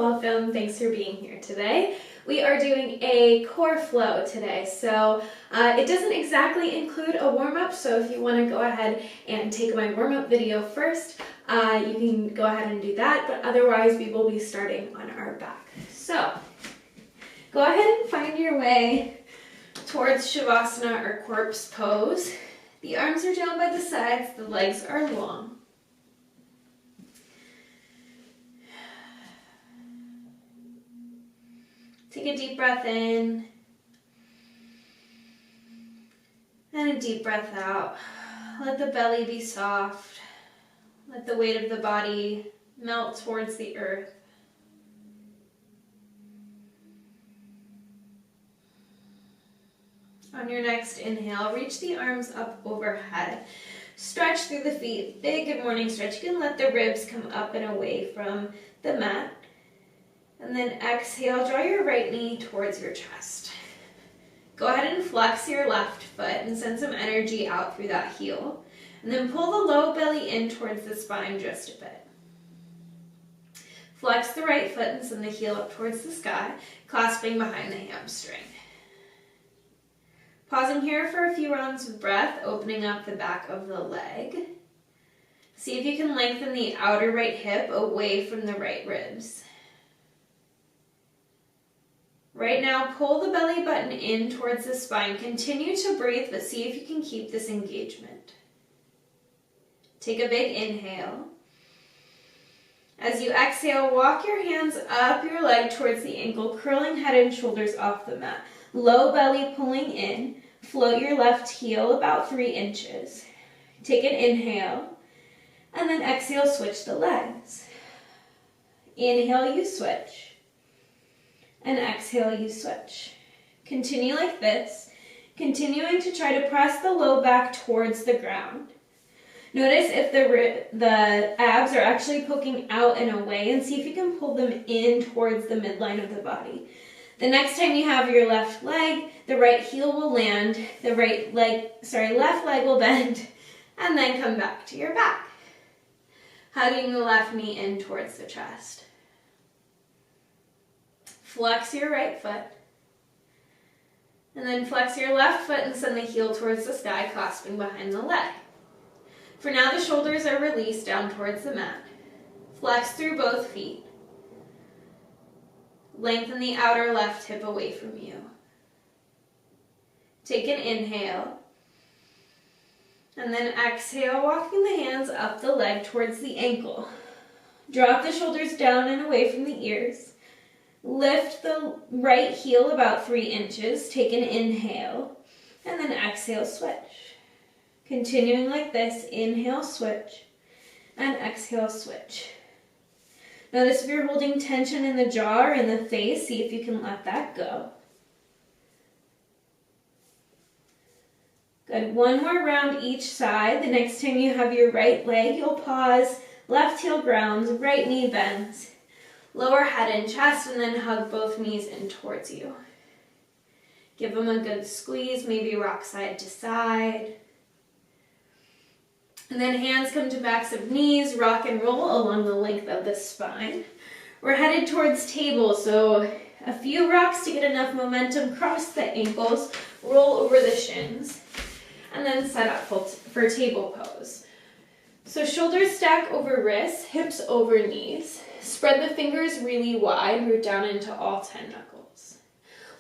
welcome. Thanks for being here today. We are doing a core flow today, so it doesn't exactly include a warm-up, so if you want to go ahead and take my warm-up video first, you can go ahead and do that, but otherwise we will be starting on our back. So, go ahead and find your way towards Shavasana or corpse pose. The arms are down by the sides, the legs are long. Take a deep breath in and a deep breath out. Let the belly be soft. Let the weight of the body melt towards the earth. On your next inhale, reach the arms up overhead. Stretch through the feet. Big good morning stretch. You can let the ribs come up and away from the mat. And then exhale, draw your right knee towards your chest. Go ahead and flex your left foot and send some energy out through that heel. And then pull the low belly in towards the spine just a bit. Flex the right foot and send the heel up towards the sky, clasping behind the hamstring. Pausing here for a few rounds of breath, opening up the back of the leg. See if you can lengthen the outer right hip away from the right ribs. Right now, pull the belly button in towards the spine. Continue to breathe, but see if you can keep this engagement. Take a big inhale. As you exhale, walk your hands up your leg towards the ankle, curling head and shoulders off the mat. Low belly pulling in. Float your left heel about 3 inches. Take an inhale, and then exhale, switch the legs. Inhale, you switch. And exhale, you switch. Continue like this, continuing to try to press the low back towards the ground. Notice if the abs are actually poking out and away, and see if you can pull them in towards the midline of the body. The next time you have your left leg, the right heel will land, the left leg will bend, and then come back to your back. Hugging the left knee in towards the chest. Flex your right foot, and then flex your left foot and send the heel towards the sky, clasping behind the leg. For now, the shoulders are released down towards the mat. Flex through both feet. Lengthen the outer left hip away from you. Take an inhale, and then exhale, walking the hands up the leg towards the ankle. Drop the shoulders down and away from the ears. Lift the right heel about 3 inches. Take an inhale, and then exhale, switch. Continuing like this, inhale, switch, and exhale, switch. Notice if you're holding tension in the jaw or in the face, see if you can let that go. Good, one more round each side. The next time you have your right leg, you'll pause, left heel grounds, right knee bends. Lower head and chest, and then hug both knees in towards you. Give them a good squeeze, maybe rock side to side. And then hands come to backs of knees, rock and roll along the length of the spine. We're headed towards table, so a few rocks to get enough momentum, cross the ankles, roll over the shins, and then set up for table pose. So shoulders stack over wrists, hips over knees. Spread the fingers really wide, root down into all 10 knuckles.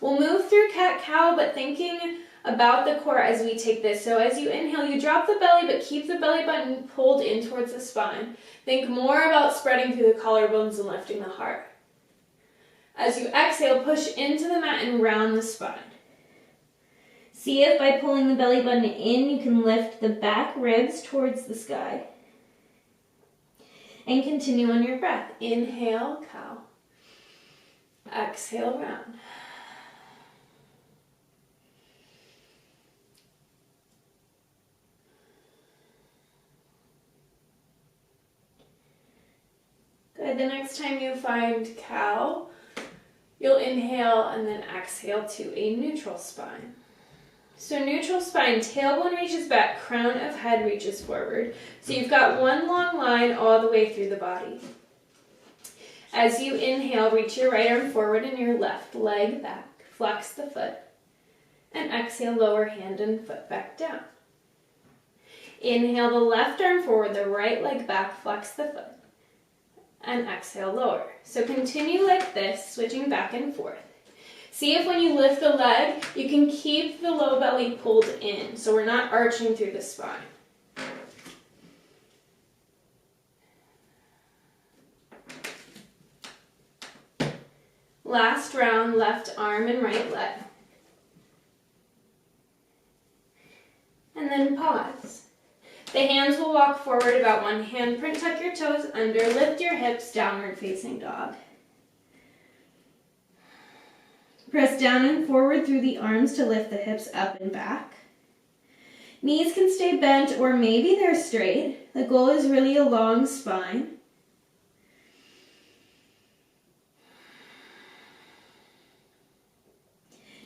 We'll move through cat-cow, but thinking about the core as we take this. So as you inhale, you drop the belly, but keep the belly button pulled in towards the spine. Think more about spreading through the collarbones and lifting the heart. As you exhale, push into the mat and round the spine. See if by pulling the belly button in, you can lift the back ribs towards the sky. And continue on your breath. Inhale, cow. Exhale, round. Good. The next time you find cow, you'll inhale and then exhale to a neutral spine. So neutral spine, tailbone reaches back, crown of head reaches forward. So you've got one long line all the way through the body. As you inhale, reach your right arm forward and your left leg back. Flex the foot. And exhale, lower hand and foot back down. Inhale the left arm forward, the right leg back, flex the foot. And exhale, lower. So continue like this, switching back and forth. See if when you lift the leg, you can keep the low belly pulled in, so we're not arching through the spine. Last round, left arm and right leg. And then pause. The hands will walk forward about one handprint, tuck your toes under, lift your hips, downward facing dog. Press down and forward through the arms to lift the hips up and back. Knees can stay bent or maybe they're straight. The goal is really a long spine.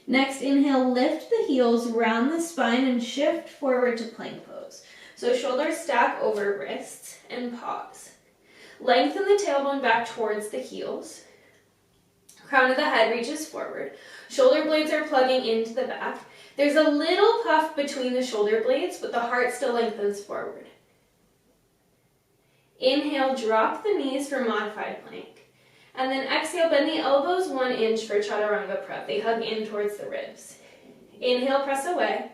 Next, inhale, lift the heels, round the spine, and shift forward to plank pose. So shoulders stack over wrists and pause. Lengthen the tailbone back towards the heels. Crown of the head reaches forward. Shoulder blades are plugging into the back. There's a little puff between the shoulder blades, but the heart still lengthens forward. Inhale, drop the knees for modified plank. And then exhale, bend the elbows 1 inch for Chaturanga Prep. They hug in towards the ribs. Inhale, press away,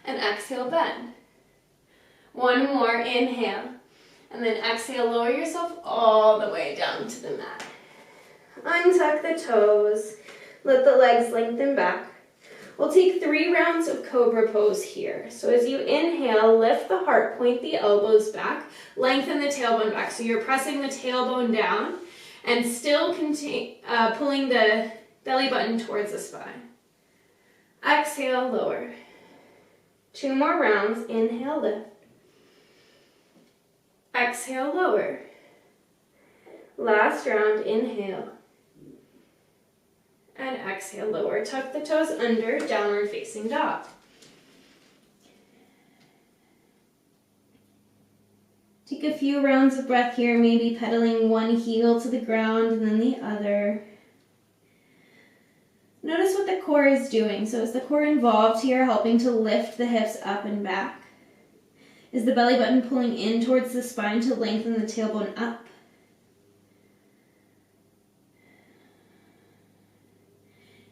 and exhale, bend. One more, inhale, and then exhale, lower yourself all the way down to the mat. Untuck the toes, let the legs lengthen back. We'll take 3 rounds of Cobra Pose here. So as you inhale, lift the heart, point the elbows back, lengthen the tailbone back. So you're pressing the tailbone down and still pulling the belly button towards the spine. Exhale, lower. 2 more rounds, inhale, lift. Exhale, lower. Last round, inhale. And exhale, lower. Tuck the toes under, downward facing dog. Take a few rounds of breath here, maybe pedaling one heel to the ground and then the other. Notice what the core is doing. So is the core involved here, helping to lift the hips up and back? Is the belly button pulling in towards the spine to lengthen the tailbone up?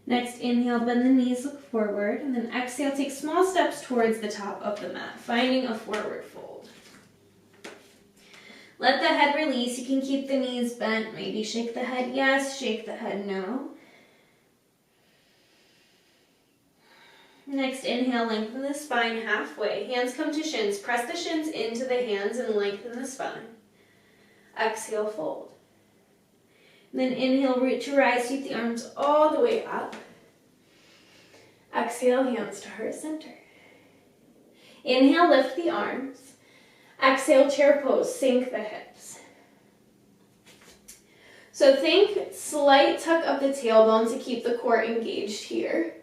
Next, inhale, bend the knees, look forward, and then exhale, take small steps towards the top of the mat, finding a forward fold. Let the head release. You can keep the knees bent. Maybe shake the head yes, shake the head no. Next, inhale, lengthen the spine halfway. Hands come to shins. Press the shins into the hands and lengthen the spine. Exhale, fold. And then inhale, root to rise, sweep the arms all the way up. Exhale, hands to heart center. Inhale, lift the arms. Exhale, chair pose, sink the hips. So think slight tuck of the tailbone to keep the core engaged here.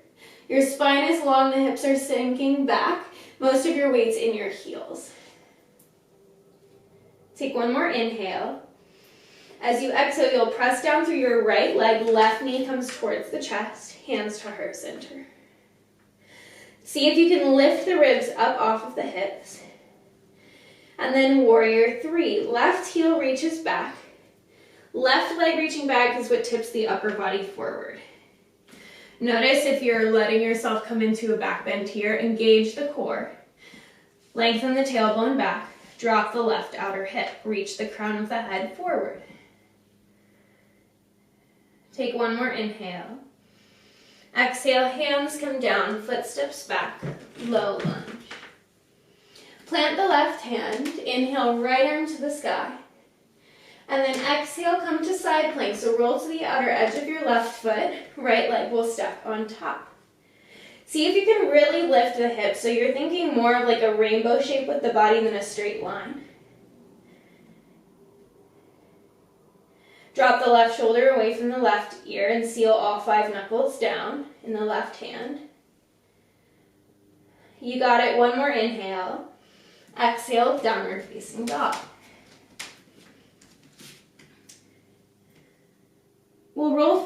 Your spine is long, the hips are sinking back. Most of your weight's in your heels. Take one more inhale. As you exhale, you'll press down through your right leg, left knee comes towards the chest, hands to heart center. See if you can lift the ribs up off of the hips. And then warrior 3. Left heel reaches back. Left leg reaching back is what tips the upper body forward. Notice if you're letting yourself come into a back bend here, engage the core. Lengthen the tailbone back. Drop the left outer hip. Reach the crown of the head forward. Take one more inhale. Exhale, hands come down, footsteps back, low lunge. Plant the left hand, inhale, right arm to the sky. And then exhale, come to side plank. So roll to the outer edge of your left foot, right leg will step on top. See if you can really lift the hips. So you're thinking more of like a rainbow shape with the body than a straight line. Drop the left shoulder away from the left ear and seal all 5 knuckles down in the left hand. You got it. One more inhale. Exhale, downward facing dog.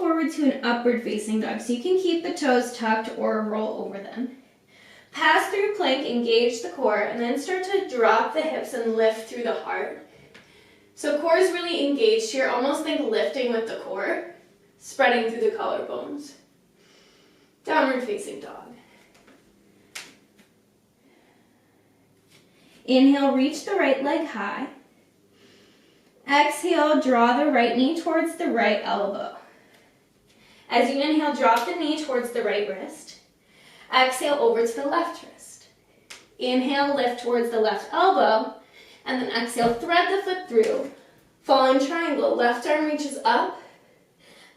forward to an upward facing dog, so you can keep the toes tucked or roll over them. Pass through plank, engage the core, and then start to drop the hips and lift through the heart. So core is really engaged here, almost think lifting with the core, spreading through the collarbones. Downward facing dog. Inhale, reach the right leg high. Exhale, draw the right knee towards the right elbow. As you inhale, drop the knee towards the right wrist. Exhale, over to the left wrist. Inhale, lift towards the left elbow, and then exhale, thread the foot through. Falling triangle, left arm reaches up,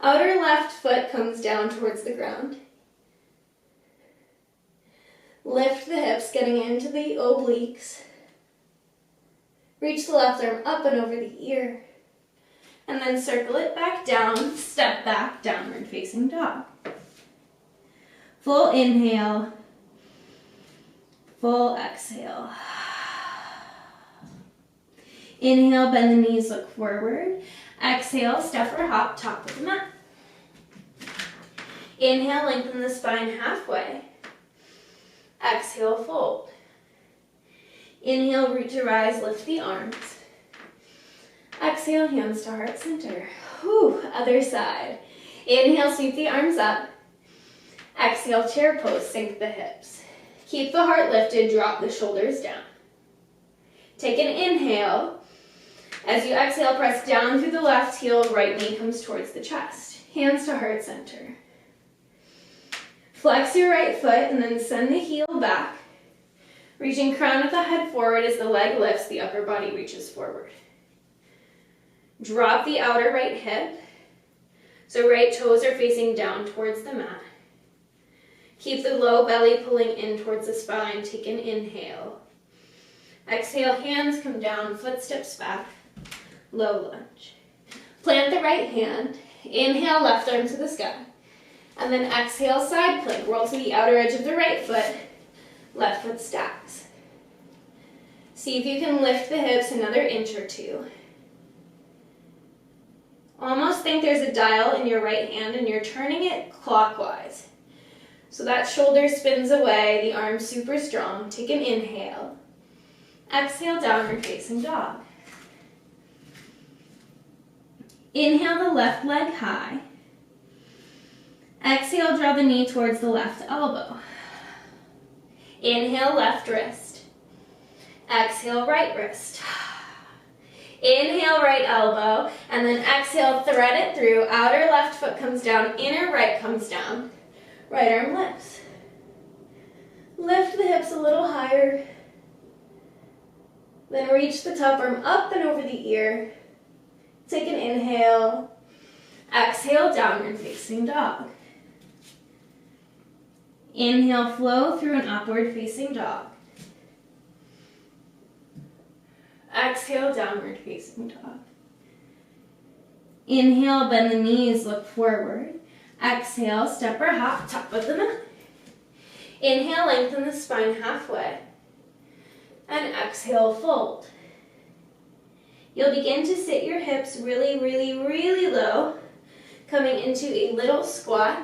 outer left foot comes down towards the ground. Lift the hips, getting into the obliques. Reach the left arm up and over the ear. And then circle it back down, step back, downward facing dog. Full inhale, full exhale. Inhale, bend the knees, look forward. Exhale, step or hop, top of the mat. Inhale, lengthen the spine halfway. Exhale, fold. Inhale, root to rise, lift the arms. Exhale, hands to heart center. Whew, other side. Inhale, sweep the arms up. Exhale, chair pose, sink the hips. Keep the heart lifted, drop the shoulders down. Take an inhale. As you exhale, press down through the left heel, right knee comes towards the chest. Hands to heart center. Flex your right foot and then send the heel back. Reaching crown of the head forward as the leg lifts, the upper body reaches forward. Drop the outer right hip, so right toes are facing down towards the mat. Keep the low belly pulling in towards the spine. Take an inhale. Exhale, hands come down, footsteps back, low lunge. Plant the right hand, inhale, left arm to the sky, and then exhale, side plank. Roll to the outer edge of the right foot, left foot stacks. See if you can lift the hips another inch or two. Almost think there's a dial in your right hand and you're turning it clockwise. So that shoulder spins away, the arm super strong. Take an inhale. Exhale, downward facing dog. Inhale the left leg high. Exhale, draw the knee towards the left elbow. Inhale, left wrist. Exhale, right wrist. Inhale, right elbow, and then exhale, thread it through. Outer left foot comes down, inner right comes down. Right arm lifts. Lift the hips a little higher. Then reach the top arm up and over the ear. Take an inhale. Exhale, downward facing dog. Inhale, flow through an upward facing dog. Exhale, downward facing dog. Inhale, bend the knees, look forward. Exhale, step or hop, top of the mat. Inhale, lengthen the spine halfway. And exhale, fold. You'll begin to sit your hips really, really, really low, coming into a little squat,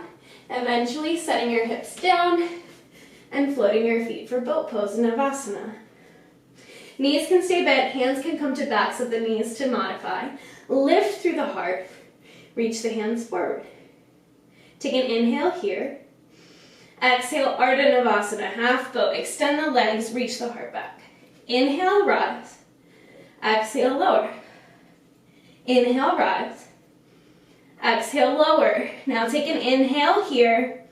eventually setting your hips down and floating your feet for boat pose, Navasana. Knees can stay bent, hands can come to backs of the knees to modify. Lift through the heart, reach the hands forward. Take an inhale here. Exhale, Ardha Navasana, half boat. Extend the legs, reach the heart back. Inhale, rise. Exhale, lower. Inhale, rise. Exhale, lower. Now take an inhale here.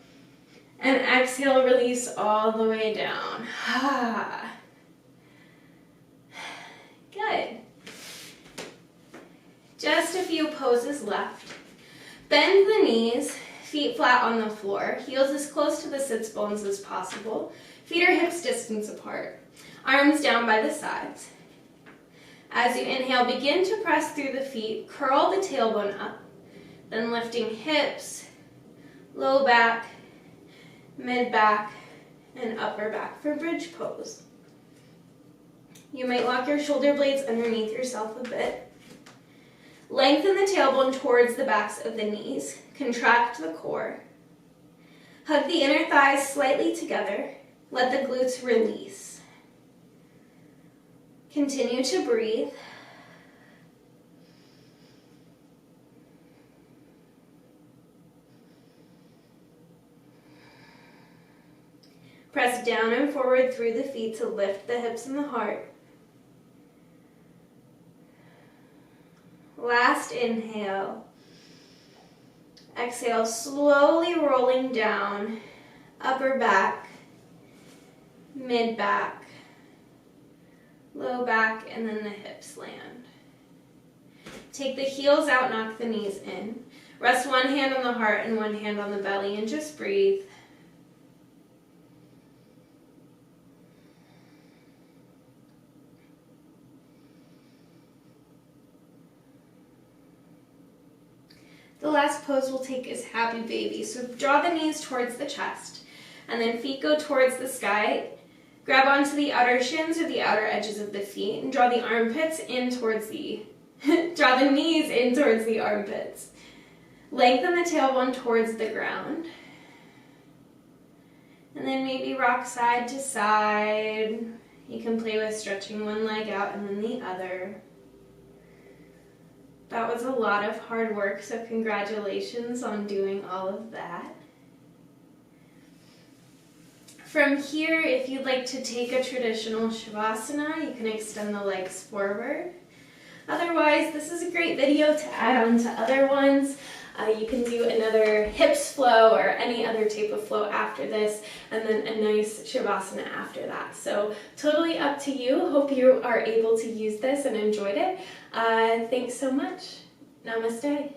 And exhale, release all the way down. Good. Just a few poses left. Bend the knees, feet flat on the floor, heels as close to the sits bones as possible. Feet are hips distance apart. Arms down by the sides. As you inhale, begin to press through the feet, curl the tailbone up, then lifting hips, low back, mid back, and upper back for bridge pose. You might walk your shoulder blades underneath yourself a bit. Lengthen the tailbone towards the backs of the knees. Contract the core. Hug the inner thighs slightly together. Let the glutes release. Continue to breathe. Press down and forward through the feet to lift the hips and the heart. Last inhale. Exhale, slowly rolling down, upper back, mid back, low back, and then the hips land. Take the heels out, knock the knees in. Rest one hand on the heart and one hand on the belly and just breathe. The last pose we'll take is Happy Baby. So draw the knees towards the chest, and then feet go towards the sky. Grab onto the outer shins or the outer edges of the feet, and draw the armpits in towards the, draw the knees in towards the armpits. Lengthen the tailbone towards the ground. And then maybe rock side to side. You can play with stretching one leg out and then the other. That was a lot of hard work, so congratulations on doing all of that. From here, if you'd like to take a traditional Shavasana, you can extend the legs forward. Otherwise, this is a great video to add on to other ones. You can do another hips flow or any other type of flow after this, and then a nice Shavasana after that. So totally up to you. Hope you are able to use this and enjoyed it. Thanks so much. Namaste.